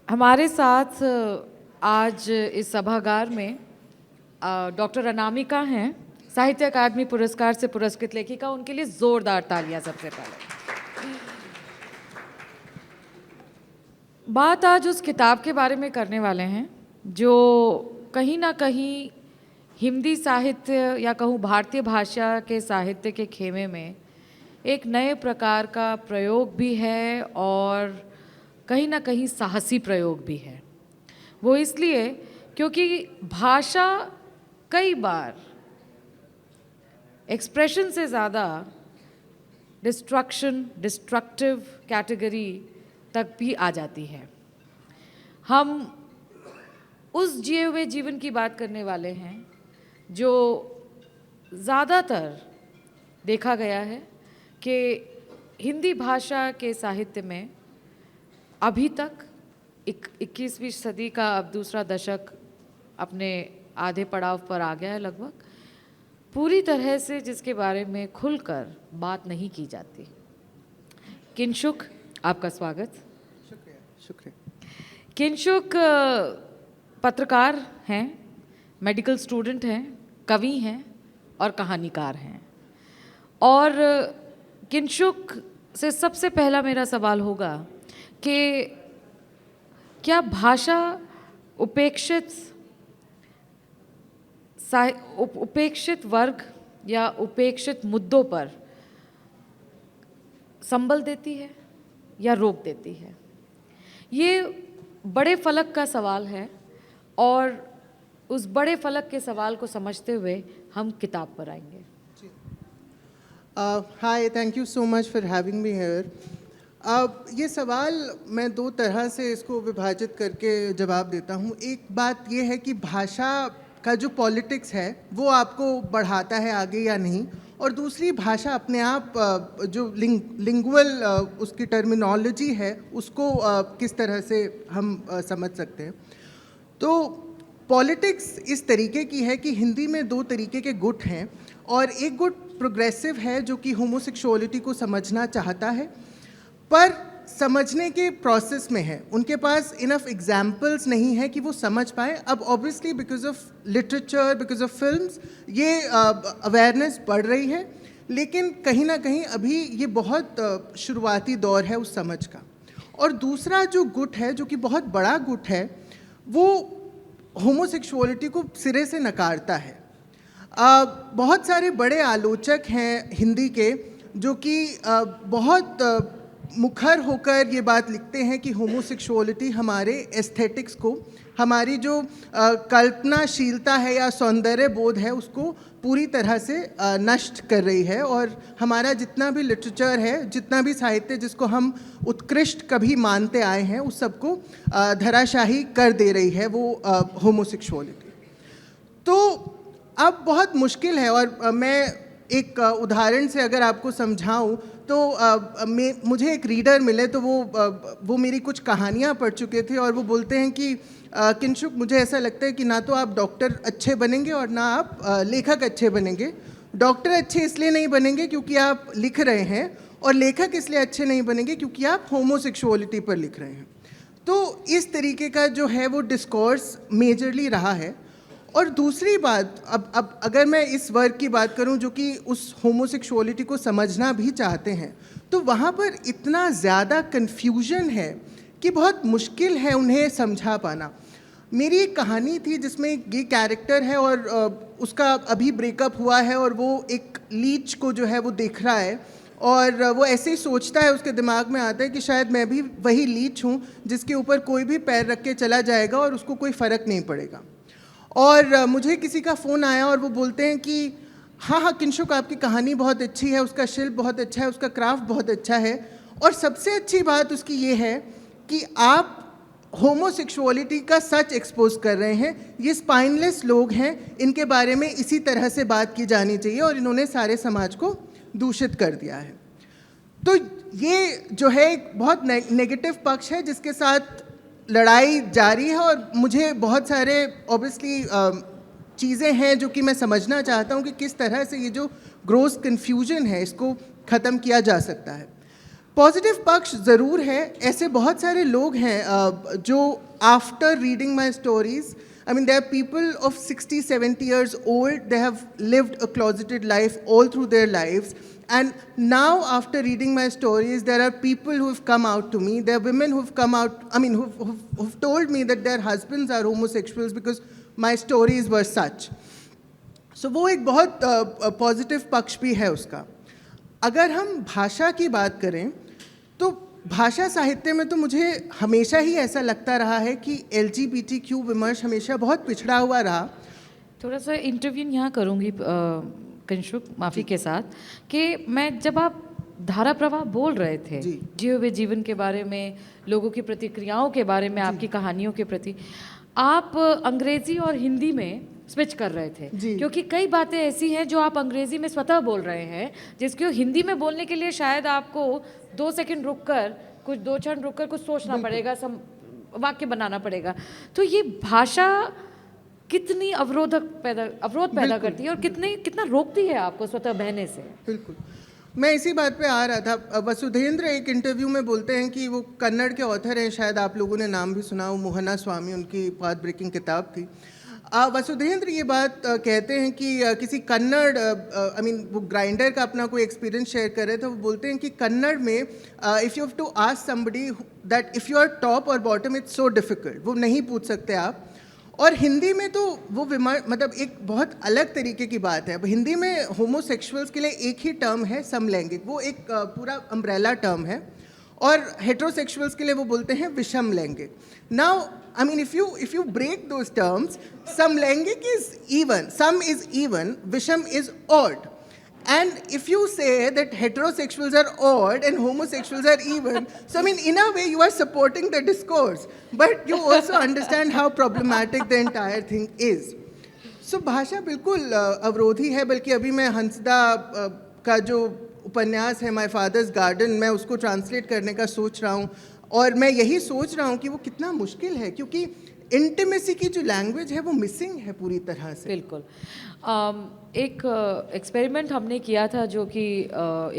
हमारे साथ आज इस सभागार में डॉक्टर अनामिका हैं, साहित्य अकादमी पुरस्कार से पुरस्कृत लेखिका। उनके लिए जोरदार तालियां सबसे पहले। बात आज उस किताब के बारे में करने वाले हैं जो कहीं ना कहीं हिंदी साहित्य या कहूँ भारतीय भाषा के साहित्य के खेमे में एक नए प्रकार का प्रयोग भी है और कहीं ना कहीं साहसी प्रयोग भी है। वो इसलिए क्योंकि भाषा कई बार एक्सप्रेशन से ज़्यादा डिस्ट्रक्टिव कैटेगरी तक भी आ जाती है। हम उस जिए हुए जीवन की बात करने वाले हैं जो ज़्यादातर देखा गया है कि हिंदी भाषा के साहित्य में अभी तक 21वीं सदी का अब दूसरा दशक अपने आधे पड़ाव पर आ गया है लगभग, पूरी तरह से जिसके बारे में खुलकर बात नहीं की जाती। किंशुक, आपका स्वागत। शुक्रिया। किंशुक पत्रकार हैं, मेडिकल स्टूडेंट हैं, कवि हैं और कहानीकार हैं। और किंशुक से सबसे पहला मेरा सवाल होगा कि क्या भाषा उपेक्षित वर्ग या उपेक्षित मुद्दों पर संबल देती है या रोक देती है? ये बड़े फलक का सवाल है और उस बड़े फलक के सवाल को समझते हुए हम किताब पर आएंगे। Hi, thank you so much for having me here. ये सवाल मैं दो तरह से इसको विभाजित करके जवाब देता हूँ। एक बात ये है कि भाषा का जो पॉलिटिक्स है वो आपको बढ़ाता है आगे या नहीं, और दूसरी भाषा अपने आप जो लिंगुअल उसकी टर्मिनोलॉजी है उसको किस तरह से हम समझ सकते हैं। तो पॉलिटिक्स इस तरीके की है कि हिंदी में दो तरीके के गुट हैं, और एक गुट प्रोग्रेसिव है जो कि होमोसेक्सुअलिटी को समझना चाहता है पर समझने के प्रोसेस में है। उनके पास इनफ एग्जाम्पल्स नहीं है कि वो समझ पाए। अब obviously because of literature, because of films, ये अवेयरनेस बढ़ रही है, लेकिन कहीं ना कहीं अभी ये बहुत शुरुआती दौर है उस समझ का। और दूसरा जो गुट है, जो कि बहुत बड़ा गुट है, वो होमोसेक्सुअलिटी को सिरे से नकारता है। बहुत सारे बड़े आलोचक हैं हिंदी के जो कि बहुत मुखर होकर ये बात लिखते हैं कि होमोसेक्सुअलिटी हमारे एस्थेटिक्स को, हमारी जो कल्पनाशीलता है या सौंदर्य बोध है उसको पूरी तरह से नष्ट कर रही है, और हमारा जितना भी लिटरेचर है, जितना भी साहित्य जिसको हम उत्कृष्ट कभी मानते आए हैं, उस सबको धराशाही कर दे रही है वो होमोसेक्सुअलिटी। तो अब बहुत मुश्किल है, और मैं एक उदाहरण से अगर आपको समझाऊं तो मुझे एक रीडर मिले तो वो मेरी कुछ कहानियां पढ़ चुके थे, और वो बोलते हैं कि किंशुक, मुझे ऐसा लगता है कि ना तो आप डॉक्टर अच्छे बनेंगे और ना आप लेखक अच्छे बनेंगे। डॉक्टर अच्छे इसलिए नहीं बनेंगे क्योंकि आप लिख रहे हैं, और लेखक इसलिए अच्छे नहीं बनेंगे क्योंकि आप होमोसेक्सुअलिटी पर लिख रहे हैं। तो इस तरीके का जो है वो डिस्कोर्स मेजरली रहा है। और दूसरी बात, अब अगर मैं इस वर्ग की बात करूं जो कि उस होमोसेक्सुअलिटी को समझना भी चाहते हैं, तो वहाँ पर इतना ज़्यादा कन्फ्यूजन है कि बहुत मुश्किल है उन्हें समझा पाना। मेरी एक कहानी थी जिसमें ये कैरेक्टर है और उसका अभी ब्रेकअप हुआ है, और वो एक लीच को जो है वो देख रहा है, और वो ऐसे ही सोचता है, उसके दिमाग में आता है कि शायद मैं भी वही लीच हूँ जिसके ऊपर कोई भी पैर रख के चला जाएगा और उसको कोई फ़र्क नहीं पड़ेगा। और मुझे किसी का फ़ोन आया और वो बोलते हैं कि हाँ किंशुक, आपकी कहानी बहुत अच्छी है, उसका शिल्प बहुत अच्छा है, उसका क्राफ्ट बहुत अच्छा है, और सबसे अच्छी बात उसकी ये है कि आप होमोसेक्सुअलिटी का सच एक्सपोज कर रहे हैं। ये स्पाइनलेस लोग हैं, इनके बारे में इसी तरह से बात की जानी चाहिए, और इन्होंने सारे समाज को दूषित कर दिया है। तो ये जो है एक बहुत नेगेटिव पक्ष है जिसके साथ लड़ाई जारी है, और मुझे बहुत सारे ऑब्वियसली चीज़ें हैं जो कि मैं समझना चाहता हूँ कि किस तरह से ये जो ग्रोस कन्फ्यूजन है इसको ख़त्म किया जा सकता है। पॉजिटिव पक्ष ज़रूर है। ऐसे बहुत सारे लोग हैं जो after reading my stories, I mean there are people of 60-70 years old, they have lived a closeted life all through their lives, and now after reading my stories there are people who have come out to me, there are women who have come out, I mean who've told me that their husbands are homosexuals because my stories were such. So वो एक बहुत positive पक्ष भी है उसका। अगर हम भाषा की बात करें तो भाषा साहित्य में तो मुझे हमेशा ही ऐसा लगता रहा है कि LGBTQ विमर्श हमेशा बहुत पिछड़ा हुआ रहा। थोड़ा सा इंटरव्यू यहाँ करूँगी कंशुक, माफ़ी के साथ, कि मैं जब आप धारा प्रवाह बोल रहे थे जिए हुए जीवन के बारे में, लोगों की प्रतिक्रियाओं के बारे में, आपकी कहानियों के प्रति, आप अंग्रेजी और हिंदी में स्विच कर रहे थे, क्योंकि कई बातें ऐसी हैं जो आप अंग्रेजी में स्वतः बोल रहे हैं जिसको हिंदी में बोलने के लिए शायद आपको 2 सेकंड रुककर, कुछ 2 क्षण रुककर कुछ सोचना पड़ेगा, वाक्य बनाना पड़ेगा। तो ये भाषा कितनी अवरोध पैदा करती है और कितना रोकती है आपको स्वतः बहने से। बिल्कुल, मैं इसी बात पे आ रहा था। वसुधेंद्र एक इंटरव्यू में बोलते हैं कि वो कन्नड़ के ऑथर हैं, शायद आप लोगों ने नाम भी सुना हो, मोहना स्वामी, उनकी पाथ ब्रेकिंग किताब थी। वसुधेंद्र ये बात कहते हैं कि किसी कन्नड़, आई मीन वो ग्राइंडर का अपना कोई एक्सपीरियंस शेयर कर रहे थे, वो बोलते हैं कि कन्नड़ में if you have to ask somebody that if you are top or bottom it's so difficult, वो नहीं पूछ सकते आप। और हिंदी में तो वो मतलब एक बहुत अलग तरीके की बात है। हिंदी में होमोसेक्सुअल्स के लिए एक ही टर्म है समलैंगिक, वो एक पूरा अम्ब्रेला टर्म है, और हेट्रोसेक्सुअल्स के लिए वो बोलते हैं विषम लैंगिक। Now I mean, if you break those terms, samlangik is even, some is even, visham is odd. And if you say that heterosexuals are odd and homosexuals are even, so I mean, in a way you are supporting the discourse, but you also understand how problematic the entire thing is. So भाषा बिल्कुल अवरोधी है, बल्कि अभी मैं हंसदा का जो उपन्यास है माय फादर्स गार्डन, मैं उसको ट्रांसलेट करने का सोच रहा हूँ, और मैं यही सोच रहा हूँ कि वो कितना मुश्किल है, क्योंकि इंटीमेसी की जो लैंग्वेज है वो मिसिंग है पूरी तरह से। बिल्कुल। एक एक्सपेरिमेंट हमने किया था जो कि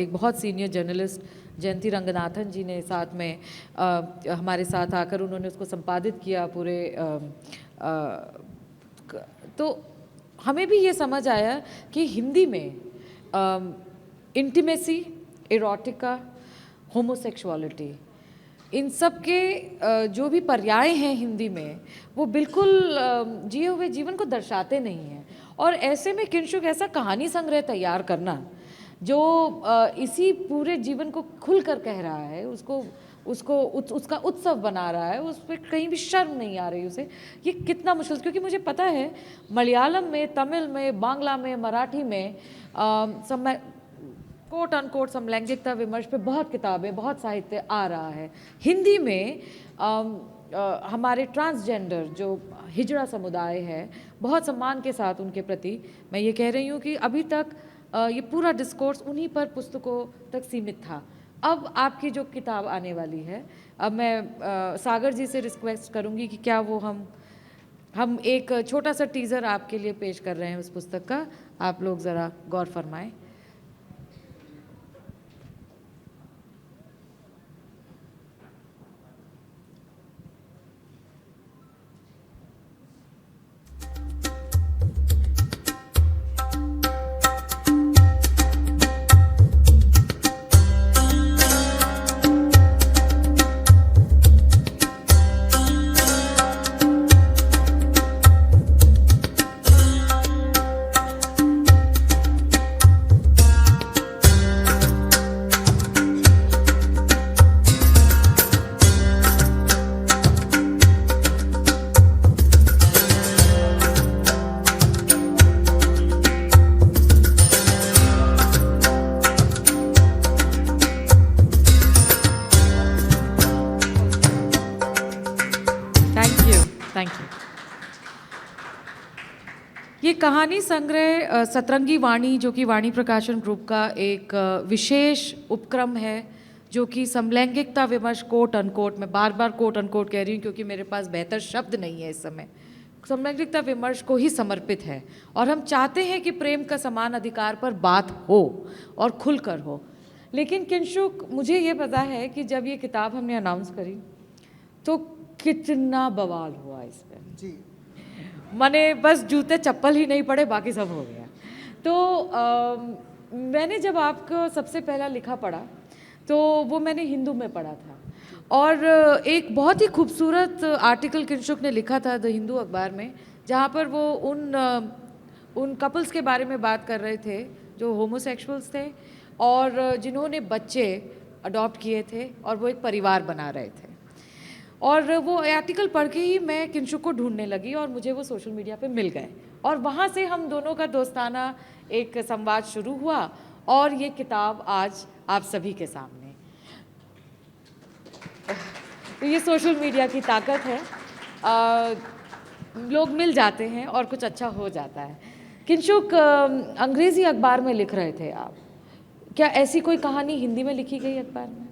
एक बहुत सीनियर जर्नलिस्ट जयंती रंगनाथन जी ने साथ में हमारे साथ आकर उन्होंने उसको संपादित किया पूरे, तो हमें भी ये समझ आया कि हिंदी में इंटीमेसी, इरोटिका, होमोसेक्सुअलिटी, इन सब के जो भी पर्याय हैं हिंदी में, वो बिल्कुल जिए हुए जीवन को दर्शाते नहीं हैं। और ऐसे में किंशुक ऐसा कहानी संग्रह तैयार करना जो इसी पूरे जीवन को खुलकर कह रहा है, उसका उत्सव बना रहा है, उस पर कहीं भी शर्म नहीं आ रही उसे, ये कितना मुश्किल। क्योंकि मुझे पता है मलयालम में, तमिल में, बांग्ला में, मराठी में कोट अनकोट समलैंगिकता विमर्श पे बहुत किताबें, बहुत साहित्य आ रहा है। हिंदी में हमारे ट्रांसजेंडर जो हिजड़ा समुदाय है, बहुत सम्मान के साथ उनके प्रति मैं ये कह रही हूँ कि अभी तक ये पूरा डिस्कोर्स उन्हीं पर पुस्तकों तक सीमित था। अब आपकी जो किताब आने वाली है, अब मैं सागर जी से रिक्वेस्ट करूँगी कि क्या वो हम एक छोटा सा टीज़र आपके लिए पेश कर रहे हैं उस पुस्तक का, आप लोग ज़रा गौर फरमाएं। ये कहानी संग्रह सतरंगी वाणी, जो कि वाणी प्रकाशन ग्रुप का एक विशेष उपक्रम है, जो कि समलैंगिकता विमर्श कोट अनकोट, मैं बार बार कोट अनकोट कह रही हूँ क्योंकि मेरे पास बेहतर शब्द नहीं है इस समय, समलैंगिकता विमर्श को ही समर्पित है। और हम चाहते हैं कि प्रेम का समान अधिकार पर बात हो और खुलकर हो, लेकिन किंशुक, मुझे ये पता है कि जब ये किताब हमने अनाउंस करी तो कितना बवाल हुआ इस पर। जी। माने बस जूते चप्पल ही नहीं पड़े, बाकी सब हो गया। तो मैंने जब आपको सबसे पहला लिखा पढ़ा तो वो मैंने हिंदू में पढ़ा था, और एक बहुत ही खूबसूरत आर्टिकल किंशुक ने लिखा था द हिंदू अखबार में, जहाँ पर वो उन कपल्स के बारे में बात कर रहे थे जो होमोसेक्सुअल्स थे और जिन्होंने बच्चे अडॉप्ट किए थे और वो एक परिवार बना रहे थे। और वो आर्टिकल पढ़ के ही मैं किंशुक को ढूंढने लगी और मुझे वो सोशल मीडिया पे मिल गए, और वहाँ से हम दोनों का दोस्ताना एक संवाद शुरू हुआ, और ये किताब आज आप सभी के सामने। तो ये सोशल मीडिया की ताकत है, लोग मिल जाते हैं और कुछ अच्छा हो जाता है। किंशुक, अंग्रेज़ी अखबार में लिख रहे थे आप, क्या ऐसी कोई कहानी हिंदी में लिखी गई अखबार में?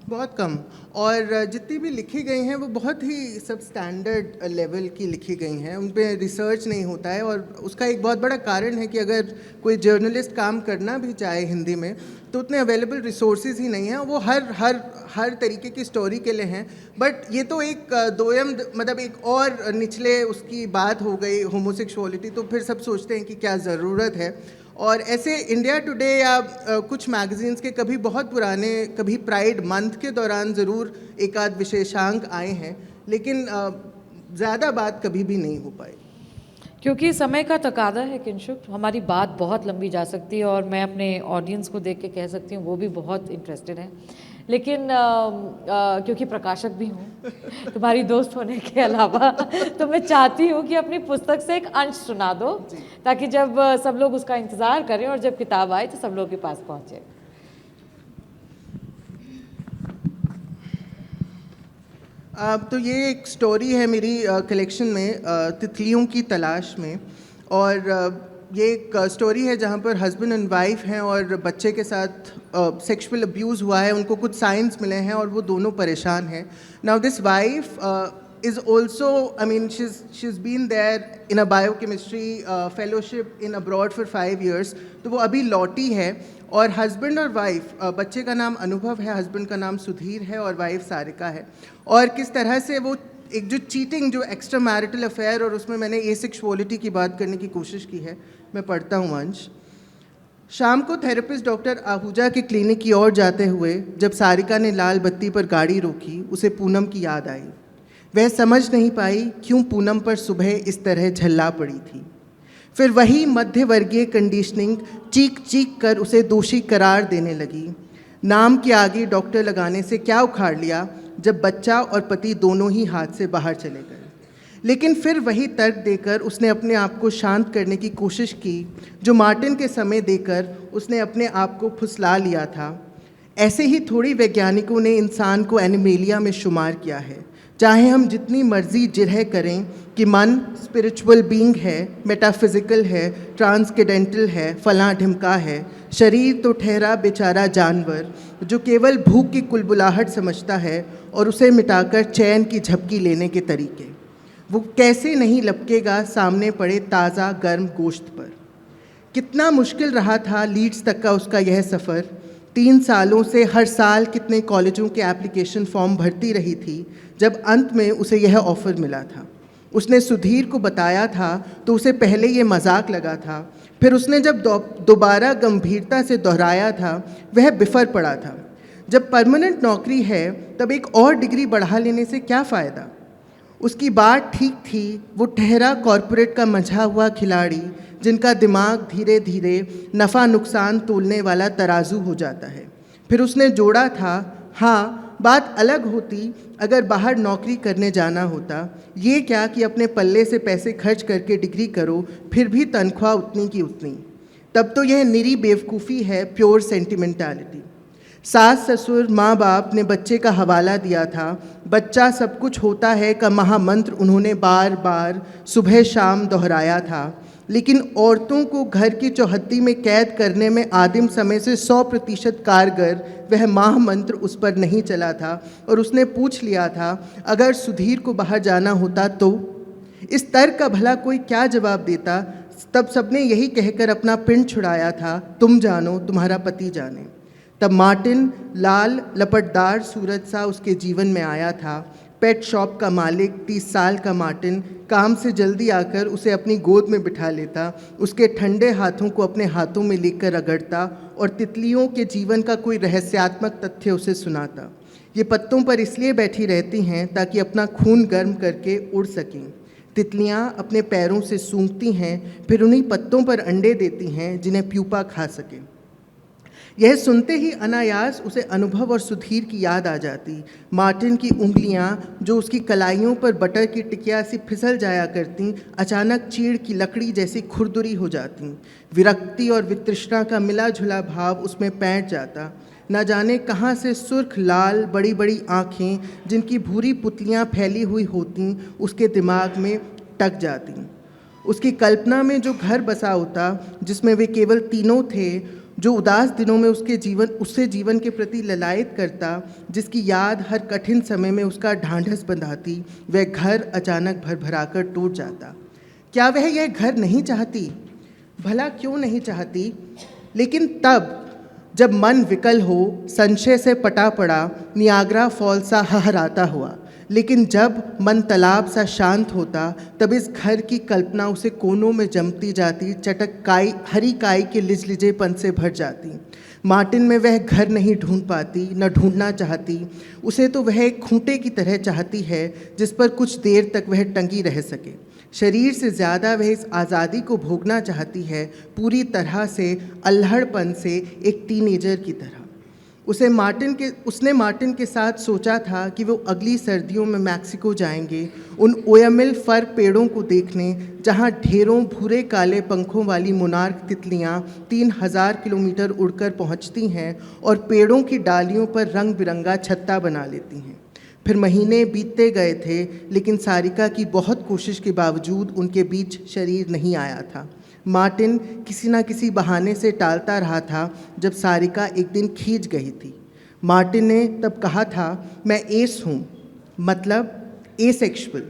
बहुत कम, और जितनी भी लिखी गई हैं वो बहुत ही सब स्टैंडर्ड लेवल की लिखी गई हैं, उन पे रिसर्च नहीं होता है। और उसका एक बहुत बड़ा कारण है कि अगर कोई जर्नलिस्ट काम करना भी चाहे हिंदी में तो उतने अवेलेबल रिसोर्सेज ही नहीं हैं। वो हर तरीके की स्टोरी के लिए हैं। बट ये तो एक दोयम, मतलब एक और निचले उसकी बात हो गई होमोसेक्सुअलिटी, तो फिर सब सोचते हैं कि क्या ज़रूरत है। और ऐसे इंडिया टुडे या कुछ मैगजीन्स के कभी बहुत पुराने, कभी प्राइड मंथ के दौरान ज़रूर एक आध विशेषांक आए हैं, लेकिन ज़्यादा बात कभी भी नहीं हो पाई, क्योंकि समय का तकादा है किंशुक। हमारी बात बहुत लंबी जा सकती है और मैं अपने ऑडियंस को देख के कह सकती हूँ वो भी बहुत इंटरेस्टेड है, लेकिन क्योंकि प्रकाशक भी हूँ तुम्हारी दोस्त होने के अलावा, तो मैं चाहती हूँ कि अपनी पुस्तक से एक अंश सुना दो, ताकि जब सब लोग उसका इंतज़ार करें और जब किताब आए तो सब लोग के पास पहुँचे। तो ये एक स्टोरी है मेरी कलेक्शन में, तितलियों की तलाश में। और ये एक स्टोरी है जहाँ पर हस्बैंड एंड वाइफ हैं और बच्चे के साथ सेक्सुअल अब्यूज़ हुआ है, उनको कुछ साइंस मिले हैं और वो दोनों परेशान हैं। Now this wife is also, I mean, she's been there in a biochemistry fellowship in abroad for 5 years, तो वो अभी लौटी है। और हस्बैंड और वाइफ, बच्चे का नाम अनुभव है, हस्बैंड का नाम सुधीर है और वाइफ सारिका है। और किस तरह से वो एक जो चीटिंग, जो एक्स्ट्रा मैरिटल अफेयर, और उसमें मैंने एसेक्सुअलिटी की बात करने की कोशिश की है। मैं पढ़ता हूँ अंश। शाम को थेरेपिस्ट डॉक्टर आहूजा के क्लिनिक की ओर जाते हुए जब सारिका ने लाल बत्ती पर गाड़ी रोकी, उसे पूनम की याद आई। वह समझ नहीं पाई क्यों पूनम पर सुबह इस तरह झल्ला पड़ी थी। फिर वही मध्यवर्गीय कंडीशनिंग चीख चीख कर उसे दोषी करार देने लगी। नाम के आगे डॉक्टर लगाने से क्या उखाड़ लिया जब बच्चा और पति दोनों ही हाथ से बाहर चले गए। लेकिन फिर वही तर्क देकर उसने अपने आप को शांत करने की कोशिश की जो मार्टिन के समय देकर उसने अपने आप को फुसला लिया था। ऐसे ही थोड़ी वैज्ञानिकों ने इंसान को एनिमेलिया में शुमार किया है। चाहे हम जितनी मर्जी जिरह करें कि मन स्पिरिचुअल बीइंग है, मेटाफिजिकल है, ट्रांसकेंडेंटल है, फलां ढिमका है, शरीर तो ठहरा बेचारा जानवर जो केवल भूख की कुलबुलाहट समझता है और उसे मिटाकर चैन की झपकी लेने के तरीके। वो कैसे नहीं लपकेगा सामने पड़े ताज़ा गर्म गोश्त पर। कितना मुश्किल रहा था लीड्स तक का उसका यह सफ़र। 3 सालों से हर साल कितने कॉलेजों के एप्लीकेशन फॉर्म भरती रही थी जब अंत में उसे यह ऑफ़र मिला था। उसने सुधीर को बताया था तो उसे पहले ये मजाक लगा था, फिर उसने जब दोबारा गंभीरता से दोहराया था वह बिफर पड़ा था। जब परमानेंट नौकरी है तब एक और डिग्री बढ़ा लेने से क्या फ़ायदा। उसकी बात ठीक थी। वो ठहरा कॉरपोरेट का मंझा हुआ खिलाड़ी जिनका दिमाग धीरे धीरे नफ़ा नुकसान तोलने वाला तराजू हो जाता है। फिर उसने जोड़ा था, हाँ बात अलग होती अगर बाहर नौकरी करने जाना होता। ये क्या कि अपने पल्ले से पैसे खर्च करके डिग्री करो फिर भी तनख्वाह उतनी की उतनी। तब तो यह निरी बेवकूफ़ी है, प्योर सेंटिमेंटालिटी। सास ससुर माँ बाप ने बच्चे का हवाला दिया था। बच्चा सब कुछ होता है का महामंत्र उन्होंने बार बार सुबह शाम दोहराया था। लेकिन औरतों को घर की चौहद्दी में कैद करने में आदिम समय से 100% कारगर वह महामंत्र उस पर नहीं चला था। और उसने पूछ लिया था अगर सुधीर को बाहर जाना होता तो। इस तर्क का भला कोई क्या जवाब देता। तब सबने यही कहकर अपना पिंड छुड़ाया था, तुम जानो तुम्हारा पति जाने। तब मार्टिन लाल लपटदार सूरज सा उसके जीवन में आया था। पेट शॉप का मालिक 30 साल का मार्टिन काम से जल्दी आकर उसे अपनी गोद में बिठा लेता, उसके ठंडे हाथों को अपने हाथों में लेकर रगड़ता और तितलियों के जीवन का कोई रहस्यात्मक तथ्य उसे सुनाता। ये पत्तों पर इसलिए बैठी रहती हैं ताकि अपना खून गर्म करके उड़ सकें। तितलियां अपने पैरों से सूंघती हैं, फिर उन्हीं पत्तों पर अंडे देती हैं जिन्हें प्यूपा खा सके। यह सुनते ही अनायास उसे अनुभव और सुधीर की याद आ जाती। मार्टिन की उंगलियां जो उसकी कलाइयों पर बटर की टिकिया सी फिसल जाया करती, अचानक चीड़ की लकड़ी जैसी खुरदुरी हो जाती। विरक्ति और वितृष्णा का मिला जुला भाव उसमें पैठ जाता। न जाने कहाँ से सुर्ख लाल बड़ी बड़ी आँखें जिनकी भूरी पुतलियाँ फैली हुई होती उसके दिमाग में टक जाती। उसकी कल्पना में जो घर बसा होता जिसमें वे केवल तीनों थे, जो उदास दिनों में उससे जीवन के प्रति ललायत करता, जिसकी याद हर कठिन समय में उसका ढांढस बंधाती, वह घर अचानक भरभराकर टूट जाता। क्या वह यह घर नहीं चाहती? भला क्यों नहीं चाहती? लेकिन तब जब मन विकल हो, संशय से पटा पड़ा, नियाग्रा फॉल सा हहराता हुआ, लेकिन जब मन तालाब सा शांत होता, तब इस घर की कल्पना उसे कोनों में जमती जाती, चटक काई हरी काई के लिजलिजेपन से भर जाती। मार्टिन में वह घर नहीं ढूंढ पाती, न ढूंढना चाहती। उसे तो वह एक खूंटे की तरह चाहती है जिस पर कुछ देर तक वह टंगी रह सके। शरीर से ज़्यादा वह इस आज़ादी को भोगना चाहती है, पूरी तरह से अल्हड़पन से, एक टीनेजर की तरह। उसने मार्टिन के साथ सोचा था कि वो अगली सर्दियों में मैक्सिको जाएंगे, उन ओयामिल फर पेड़ों को देखने जहाँ ढेरों भूरे काले पंखों वाली मोनार्क तितलियाँ 3000 किलोमीटर उड़कर पहुँचती हैं और पेड़ों की डालियों पर रंग बिरंगा छत्ता बना लेती हैं। फिर महीने बीतते गए थे, लेकिन सारिका की बहुत कोशिश के बावजूद उनके बीच शरीर नहीं आया था। मार्टिन किसी न किसी बहाने से टालता रहा था। जब सारिका एक दिन खींच गई थी, मार्टिन ने तब कहा था, मैं एस हूँ, मतलब एसेक्सुअल।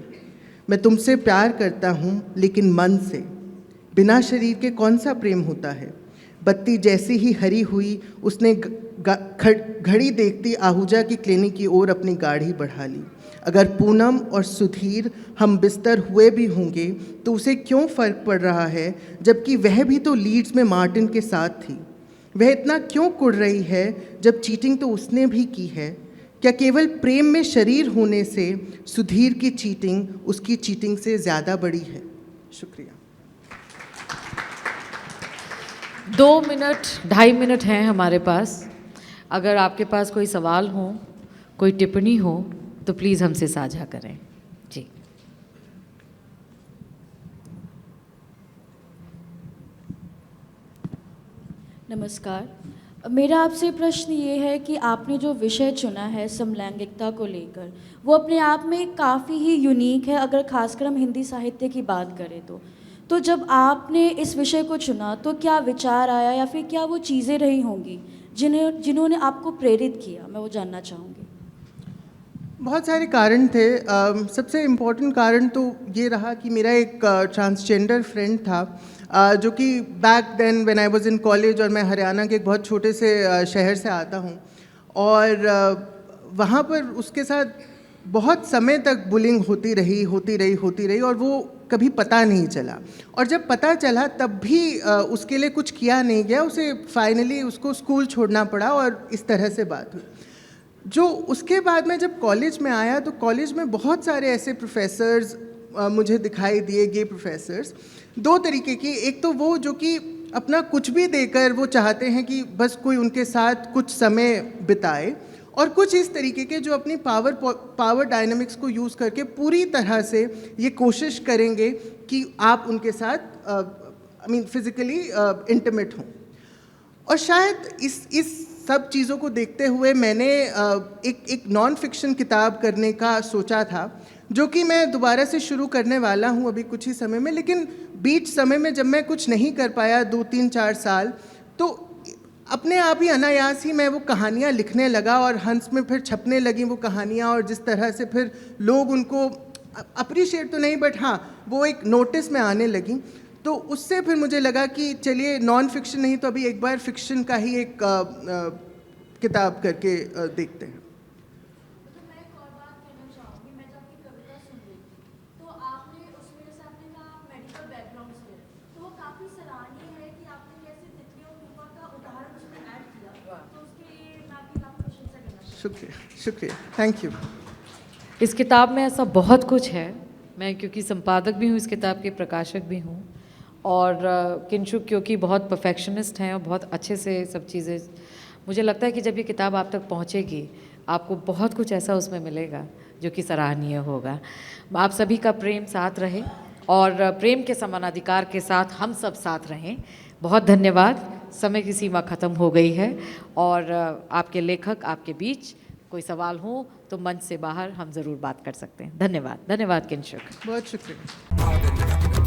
मैं तुमसे प्यार करता हूँ, लेकिन मन से। बिना शरीर के कौन सा प्रेम होता है? बत्ती जैसी ही हरी हुई, उसने घड़ी देखती आहूजा की क्लिनिक की ओर अपनी गाड़ी बढ़ा ली। अगर पूनम और सुधीर हम बिस्तर हुए भी होंगे तो उसे क्यों फ़र्क पड़ रहा है, जबकि वह भी तो लीड्स में मार्टिन के साथ थी। वह इतना क्यों कुड़ रही है जब चीटिंग तो उसने भी की है। क्या केवल प्रेम में शरीर होने से सुधीर की चीटिंग उसकी चीटिंग से ज़्यादा बड़ी है? शुक्रिया। 2 मिनट 2.5 मिनट हैं हमारे पास। अगर आपके पास कोई सवाल हो, कोई टिप्पणी हो, तो प्लीज़ हमसे साझा करें। जी। नमस्कार, मेरा आपसे प्रश्न ये है कि आपने जो विषय चुना है समलैंगिकता को लेकर, वो अपने आप में काफ़ी ही यूनिक है, अगर खासकर हम हिंदी साहित्य की बात करें तो जब आपने इस विषय को चुना तो क्या विचार आया या फिर क्या वो चीज़ें रही होंगी जिन्होंने आपको प्रेरित किया? मैं वो जानना चाहूँगी। बहुत सारे कारण थे। सबसे इम्पोर्टेंट कारण तो ये रहा कि मेरा एक ट्रांसजेंडर फ्रेंड था, जो कि back then when I was in college, और मैं हरियाणा के एक बहुत छोटे से शहर से आता हूँ, और वहाँ पर उसके साथ बहुत समय तक बुलिंग होती रही, और वो कभी पता नहीं चला। और जब पता चला तब भी उसके लिए कुछ किया नहीं गया। उसे फाइनली उसको स्कूल छोड़ना पड़ा और इस तरह से बात हुई। जो उसके बाद में जब कॉलेज में आया तो कॉलेज में बहुत सारे ऐसे प्रोफेसर्स मुझे दिखाई दिए, गे प्रोफेसर्स। 2 तरीके की, एक तो वो जो कि अपना कुछ भी देकर वो चाहते हैं कि बस कोई उनके साथ कुछ समय बिताए, और कुछ इस तरीके के जो अपनी पावर डायनामिक्स को यूज़ करके पूरी तरह से ये कोशिश करेंगे कि आप उनके साथ फिज़िकली इंटीमेट हों। और शायद इस सब चीज़ों को देखते हुए मैंने एक नॉन फिक्शन किताब करने का सोचा था, जो कि मैं दोबारा से शुरू करने वाला हूँ अभी कुछ ही समय में। लेकिन बीच समय में जब मैं कुछ नहीं कर पाया 2, 3, 4 साल, तो अपने आप ही अनायास ही मैं वो कहानियाँ लिखने लगा, और हंस में फिर छपने लगी वो कहानियाँ, और जिस तरह से फिर लोग उनको अप्रिशिएट तो नहीं, बट हाँ वो एक नोटिस में आने लगी। तो उससे फिर मुझे लगा कि चलिए नॉन फिक्शन नहीं तो अभी एक बार फिक्शन का ही एक किताब करके देखते हैं। तो मैं एक और बात कहना चाहूँगी, मैं जब आपकी कविता सुन रही थी तो आपने उसमें जैसे आपने कहा मेडिकल बैकग्राउंड से है, तो वो काफ़ी सराहनीय है कि आपने कैसे तितली और तूफान का उदाहरण उसमें ऐड किया, तो उसके लिए मैं आपकी काफ़ी प्रशंसा करना चाहूँगी। शुक्रिया, शुक्रिया, थैंक यू। इस किताब में ऐसा बहुत कुछ है। मैं क्योंकि संपादक भी हूँ इस किताब के, प्रकाशक भी हूँ, और किंशुक क्योंकि बहुत परफेक्शनिस्ट हैं और बहुत अच्छे से सब चीज़ें, मुझे लगता है कि जब ये किताब आप तक पहुँचेगी आपको बहुत कुछ ऐसा उसमें मिलेगा जो कि सराहनीय होगा। आप सभी का प्रेम साथ रहे और प्रेम के समानाधिकार के साथ हम सब साथ रहें। बहुत धन्यवाद। समय की सीमा ख़त्म हो गई है और आपके लेखक आपके बीच, कोई सवाल हो तो मंच से बाहर हम ज़रूर बात कर सकते हैं। धन्यवाद, धन्यवाद किंशुक। बहुत शुक्रिया।